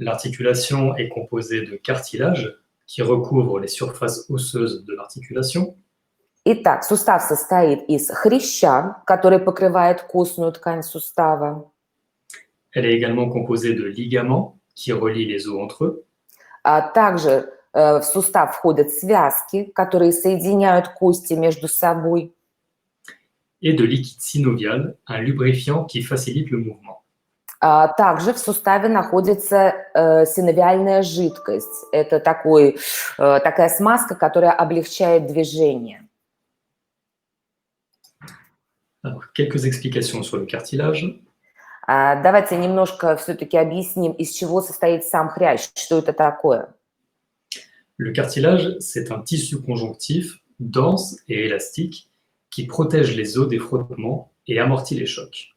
L'articulation est composée de cartilage qui recouvre les surfaces osseuses de l'articulation. Итак, сустав состоит из хряща, который покрывает костную ткань сустава. Elle est également composée de ligaments qui relient les os entre eux. Также в сустав входят связки, которые соединяют кости между собой. Et de liquide synovial, un lubrifiant qui facilite le mouvement. Также в суставе находится синовиальная жидкость. Это такая смазка, которая облегчает движение. Alors, quelques explications sur le cartilage. Давайте немножко все-таки объясним, из чего состоит сам хрящ, что это такое. Le cartilage, c'est un tissu conjonctif dense et élastique qui protège les os des frottements et amortit les chocs.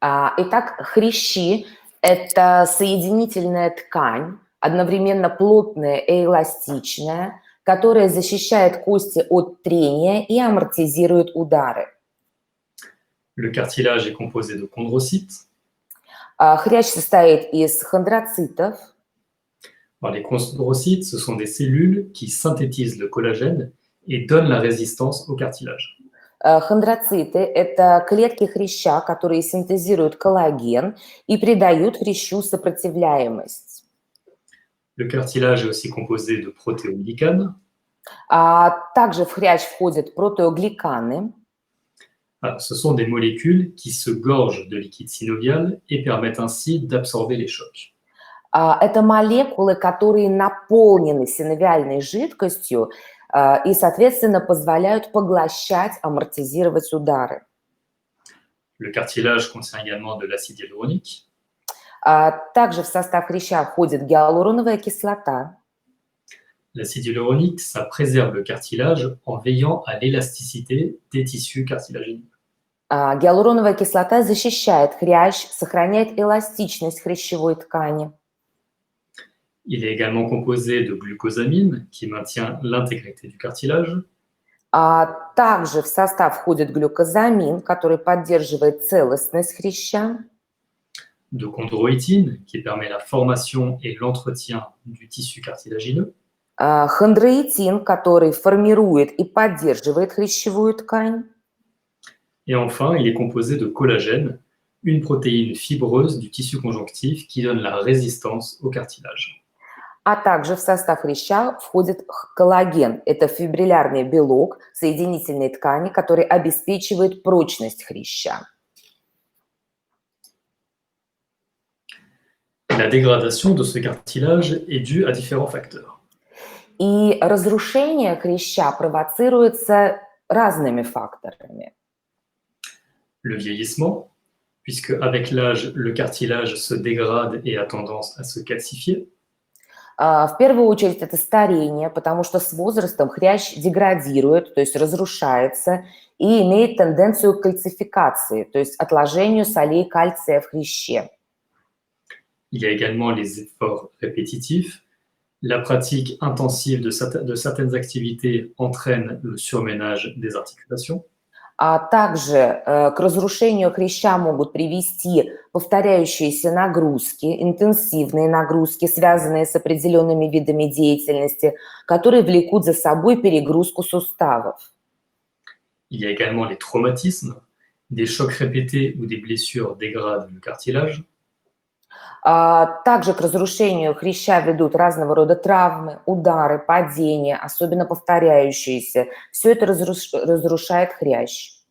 Итак, хрящи – это соединительная ткань, одновременно плотная и эластичная, которая защищает кости от трения и амортизирует удары. Le cartilage est composé de chondrocytes. Хрящ состоит из хондроцитов. Alors, les chondrocytes, ce sont des cellules qui synthétisent le collagène et donnent la résistance au cartilage. Хондроциты – это клетки хряща, которые синтезируют коллаген и придают хрящу сопротивляемость. Le cartilage est aussi composé de protéoglicanes. Также в хрящ входят протеогликаны. Alors, ce sont des molécules qui se gorgent de liquide synovial et permettent ainsi d'absorber les chocs. Это молекулы, которые наполнены синовиальной жидкостью и, соответственно, позволяют поглощать, амортизировать удары. Le cartilage contient également de l'acide hyaluronique. Также в состав хряща входит гиалуроновая кислота. L'acide hyaluronique, ça préserve le cartilage en veillant à l'élasticité des tissus cartilagineux. Гиалуроновая кислота защищает хрящ, сохраняет эластичность хрящевой ткани. Il est également composé de glucosamine qui maintient l'intégrité du cartilage. Также в состав входит глюкозамин, который поддерживает целостность хряща. De chondroïtine qui permet la formation et l'entretien du tissu cartilagineux. Хондроитин, который формирует и поддерживает хрящевую ткань. Et enfin, il est composé de collagène, une protéine fibreuse du tissu conjonctif qui donne la résistance au cartilage. Также в состав хряща входит коллаген. Это фибриллярный белок соединительной ткани, который обеспечивает прочность хряща. La dégradation de ce cartilage est due à différents facteurs. И разрушение хряща провоцируется разными факторами. Le vieillissement, puisque avec l'âge, le cartilage se dégrade et a tendance à se calcifier. В первую очередь это старение, потому что с возрастом хрящ деградирует, то есть разрушается, и имеет тенденцию к кальцификации, то есть отложению солей кальция в хряще. Il y a également les efforts répétitifs. La pratique intensive de certaines activités entraîne le surménage des articulations. Также к разрушению хряща могут привести повторяющиеся нагрузки, интенсивные нагрузки, связанные с определенными видами деятельности, которые влекут за собой перегрузку суставов. Il y a également les traumatismes. Des chocs répétés ou des blessures dégradent le cartilage. Также к разрушению хряща ведут разного рода травмы, удары, падения, особенно повторяющиеся. Все это разрушает хрящ.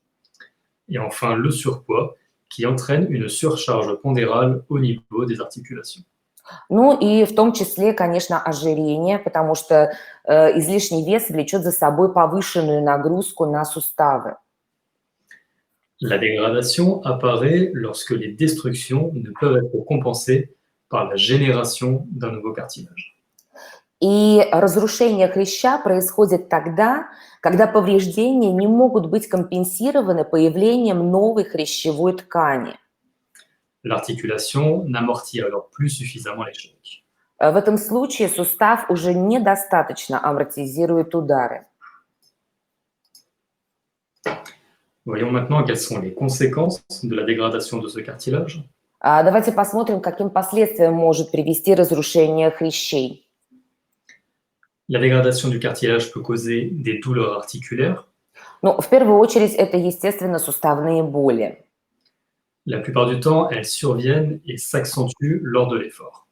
Et enfin, le surpoids, qui entraîne une surcharge pondérale au niveau des articulations. Ну и в том числе, конечно, ожирение, потому что излишний вес влечет за собой повышенную нагрузку на суставы. La dégradation apparaît lorsque les destructions ne peuvent être compensées par la génération d'un nouveau cartilage. И разрушение хряща происходит тогда, когда повреждения не могут быть компенсированы появлением новой хрящевой ткани. L'articulation n'amortit alors plus suffisamment les chocs. В этом случае сустав уже недостаточно амортизирует удары. Voyons maintenant quelles sont les conséquences de la dégradation de ce cartilage. Давайте посмотрим, к каким последствиям может привести разрушение хрящей. La dégradation du cartilage peut causer des douleurs articulaires. Ну, в первую очередь, это, естественно, суставные боли. La plupart du temps, elles surviennent et s'accentuent lors de l'effort.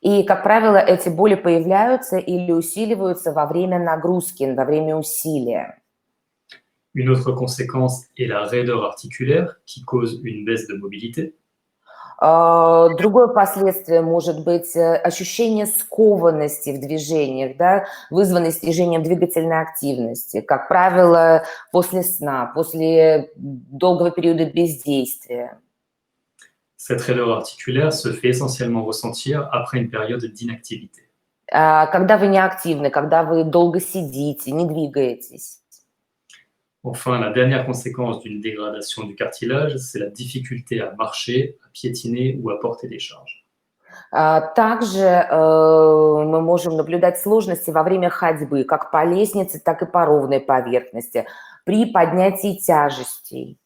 И, как правило, эти боли появляются или усиливаются во время нагрузки, во время усилия. Une autre conséquence est la raideur articulaire qui cause une baisse de mobilité. Другое последствие может быть ощущение скованности в движениях, да, вызванное снижением двигательной активности, как правило, после сна, после долгого периода бездействия. Cette raideur articulaire se fait essentiellement ressentir après une période d'inactivité. Когда вы неактивны, когда вы долго сидите, не двигаетесь. Enfin, la dernière conséquence d'une dégradation du cartilage, c'est la difficulté à marcher, à piétiner ou à porter des charges. Также мы можем наблюдать сложности во время ходьбы, как по лестнице, так и по ровной поверхности, при поднятии тяжестей.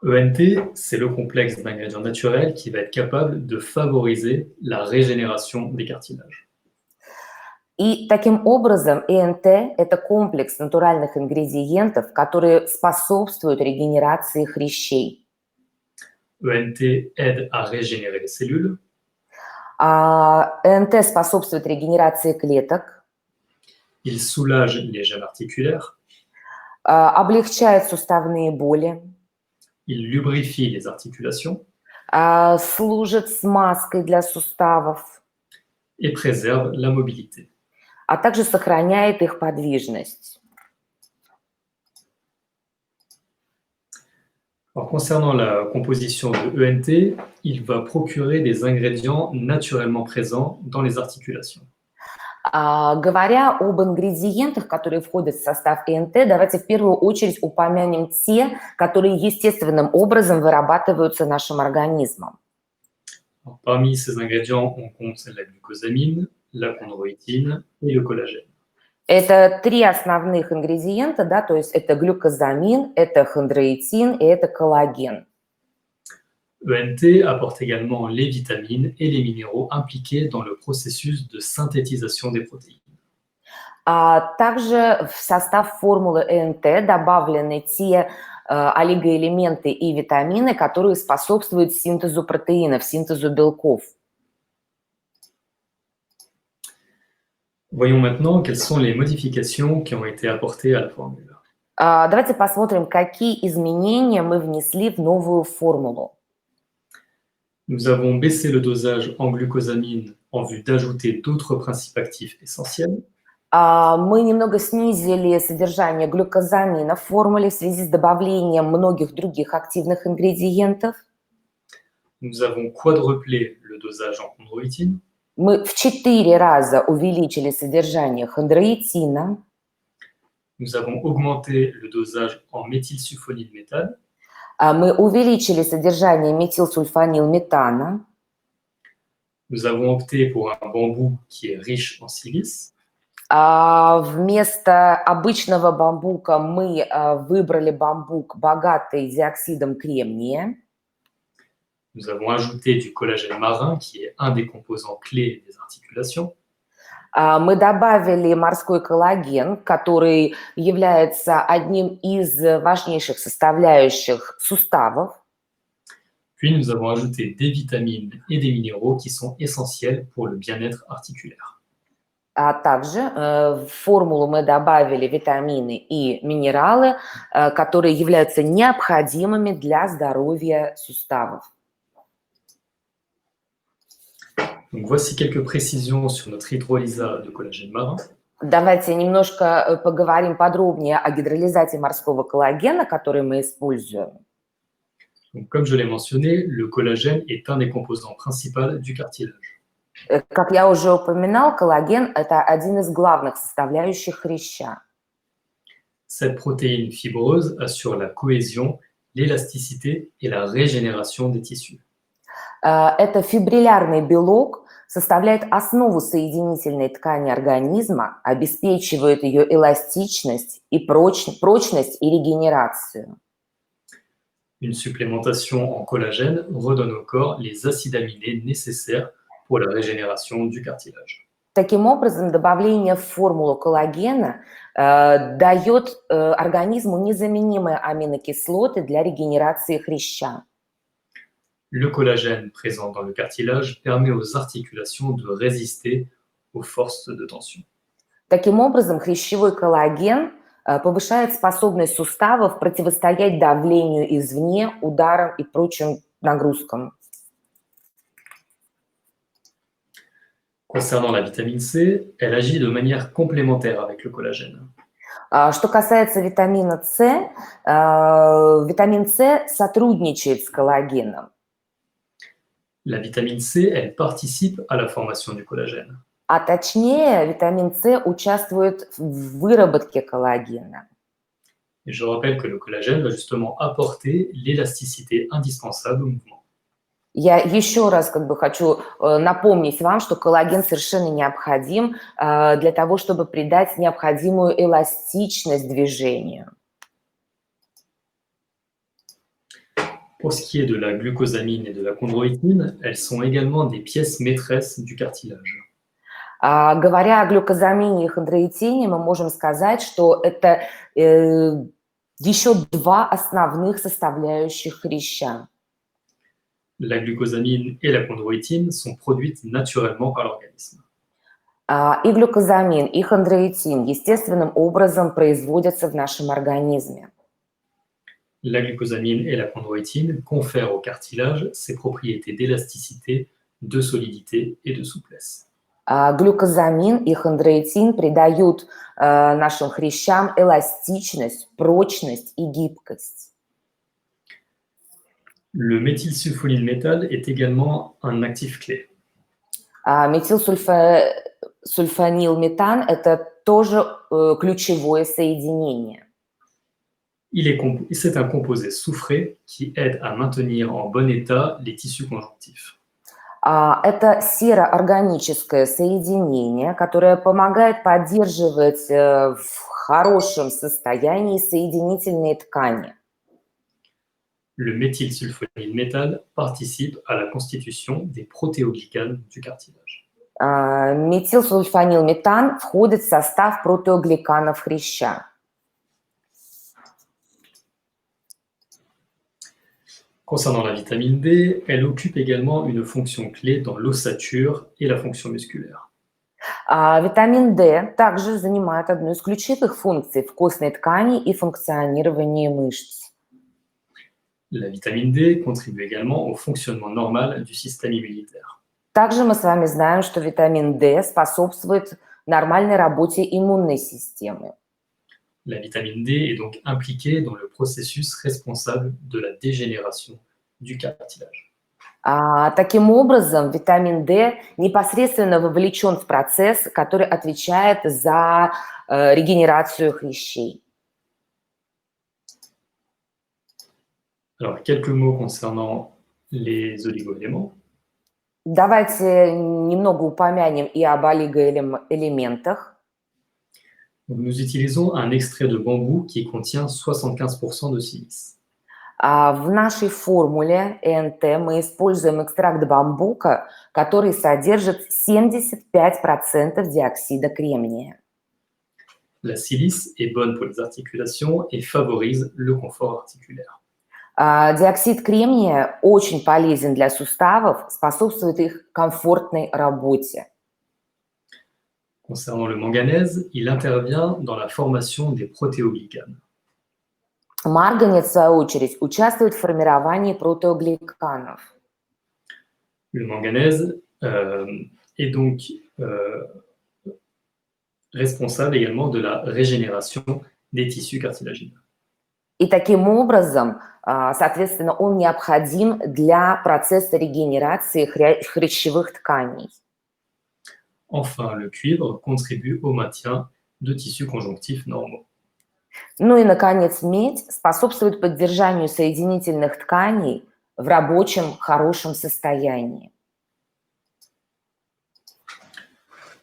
ENT, c'est le complexe d'ingrédients naturels qui va être capable de favoriser la régénération des cartilages. И таким образом ЭНТ– это комплекс натуральных ингредиентов, которые способствуют регенерации хрящей. ENT aide à régénérer les cellules. ЭНТ способствует регенерации клеток, Il soulage les gènes articulaires. облегчает суставные боли, Il lubrifie les articulations служит смазкой для суставов, et préserve la mobilité. а также сохраняет их подвижность. Alors, concernant la composition de ENT, il va procurer des ingrédients naturellement présents dans les articulations. Говоря об ингредиентах, которые входят в состав ЭНТ, давайте в первую очередь упомянем те, которые естественным образом вырабатываются нашим организмом. Alors, parmi ces ingrédients, on compte la glucosamine, la chondroïtine et le collagène. Это три основных ингредиента, да, то есть это глюкозамин, это хондроитин и это коллаген. ENT apporte également les vitamines et les minéraux impliqués dans le processus de synthétisation des protéines. Также в состав формулы ЭНТ добавлены те олигоэлементы и витамины, которые способствуют синтезу протеинов, синтезу белков. Voyons maintenant quelles sont les modifications qui ont été apportées à la formule. Давайте посмотрим, какие изменения мы внесли в новую формулу. Nous avons baissé le dosage en glucosamine en vue d'ajouter d'autres principes actifs essentiels. Мы немного снизили содержание глюкозамина в формуле в связи с добавлением многих других активных ингредиентов. Nous avons quadruplé le dosage en chondroïtine. Мы в 4 раза увеличили содержание хондроитина. Nous avons augmenté le dosage en méthylsulfonylméthane. Мы увеличили содержание метилсульфанилметана. Nous avons opté pour un bambou qui est riche en silice. Вместо обычного бамбука мы выбрали бамбук, богатый диоксидом кремния. Nous avons ajouté du collagène marin, qui est un des composants clés des articulations. Мы добавили морской коллаген, который является одним из важнейших составляющих суставов. Puis nous avons ajouté des vitamines et des minéraux qui sont essentiels pour le bien-être articulaire. Также в формулу мы добавили витамины и минералы, которые являются необходимыми для здоровья суставов. Donc, voici quelques précisions sur notre hydrolysa de collagène marin. Давайте немножко поговорим подробнее о гидролизате морского коллагена, который мы используем. Donc, comme je l'ai mentionné, le collagène est un des composants principaux du cartilage. Как я уже упоминал, коллаген – это один из главных составляющих хряща. Cette protéine fibreuse assure la cohésion, l'élasticité et la régénération des tissus. Это фибриллярный белок, составляет основу соединительной ткани организма, обеспечивает ее эластичность и прочность и регенерацию. Une supplémentation en collagène redonne au corps les acides aminés nécessaires pour la régénération du cartilage. Таким образом, добавление в формулу коллагена дает организму незаменимые аминокислоты для регенерации хряща. Le collagène présent dans le cartilage permet aux articulations de résister aux forces de tension. Таким образом, хрящевой коллаген повышает способность суставов противостоять давлению извне, ударам и прочим нагрузкам. Concernant la vitamine C, elle agit de manière complémentaire avec le collagène. Что касается витамина С, витамин С сотрудничает с коллагеном. La vitamine C, elle participe à la formation du collagène. А точнее, витамин С участвует в выработке коллагена. Et je rappelle que le collagène va justement apporter l'élasticité indispensable au mouvement. Я еще раз хочу напомнить вам, что коллаген совершенно необходим для того, чтобы придать необходимую эластичность движению. Pour ce qui est de la glucosamine et de la chondroïtine, elles sont également des pièces maîtresses du cartilage. Говоря о глюкозамине и хондроитине, мы можем сказать, что это еще два основных составляющих хряща. La glucosamine et la chondroïtine sont produites naturellement par l'organisme. И глюкозамин, и хондроитин естественным образом производятся в нашем организме. La glucosamine et la chondroïtine confèrent au cartilage ses propriétés d'élasticité, de solidité et de souplesse. Глюкозамин и хондроитин придают нашим хрящам эластичность, прочность и гибкость. Le méthylsulfonylméthane est également un actif clé. Метилсульфанилметан – это тоже ключевое соединение. C'est un composé soufré qui aide à maintenir en bon état les tissus conjonctifs. Это сероорганическое соединение, которое помогает поддерживать в хорошем состоянии соединительные ткани. Le méthylsulfonylméthane participe à la constitution des protéoglycanes du cartilage. Метилсульфанилметан входит в состав протеогликанов хряща. Concernant la vitamine D, elle occupe également une fonction clé dans l'ossature et la fonction musculaire. Витамин D также занимает одну из ключевых функций в костной ткани и функционировании мышц. La vitamine D contribue également au fonctionnement normal du système immunitaire. Также мы с вами знаем, что витамин D способствует нормальной работе иммунной системы. La vitamine D est donc impliquée dans le processus responsable de la dégénération du cartilage. Таким образом, витамин D непосредственно вовлечен в процесс, который отвечает за регенерацию хрящей. Alors, quelques mots concernant les oligoéléments. Давайте немного упомянем и об олигоэлементах. Nous utilisons un extrait de bambou qui contient 75% de silice. В нашей формуле ЭНТ мы используем экстракт бамбука, который содержит 75% диоксида кремния. La silice est bonne pour les articulations et favorise le confort articulaire. Диоксид кремния очень полезен для суставов, способствует их комфортной работе. Concernant le manganèse, il intervient dans la formation des protéoglycanes. Марганец, в свою очередь, участвует в формировании протеогликанов. Le manganèse est donc responsable également de la régénération des tissus cartilagineux. И таким образом, соответственно, он необходим для процесса регенерации хрящевых тканей. Enfin, le cuivre contribue au maintien de tissus conjonctifs normaux. Ну и, наконец, медь способствует поддержанию соединительных тканей в рабочем, хорошем состоянии.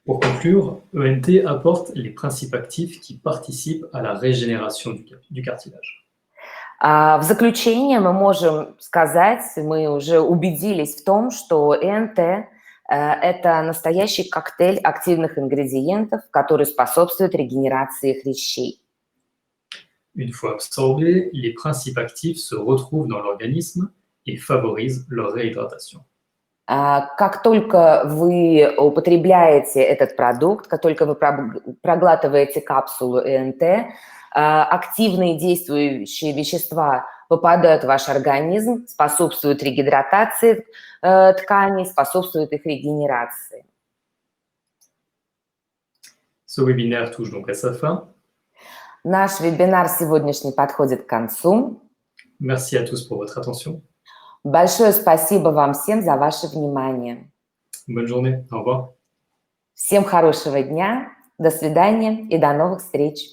Pour conclure, ENT apporte les principes actifs qui participent à la régénération du cartilage. В заключение мы можем сказать, мы уже убедились в том, что ЭНТ это настоящий коктейль активных ингредиентов, который способствует регенерации хрящей. Une fois absorbés, les principes actifs se retrouvent dans l'organisme et favorisent leur réhydratation. Как только вы употребляете этот продукт, как только вы проглатываете капсулу ЭНТ, активные действующие вещества попадают в ваш организм, способствуют регидратации тканей, способствуют их регенерации. Ce webinaire touche donc à sa fin. Наш вебинар сегодняшний подходит к концу. Merci à tous pour votre attention. Большое спасибо вам всем за ваше внимание. Bonne journée. Au revoir. Всем хорошего дня, до свидания и до новых встреч.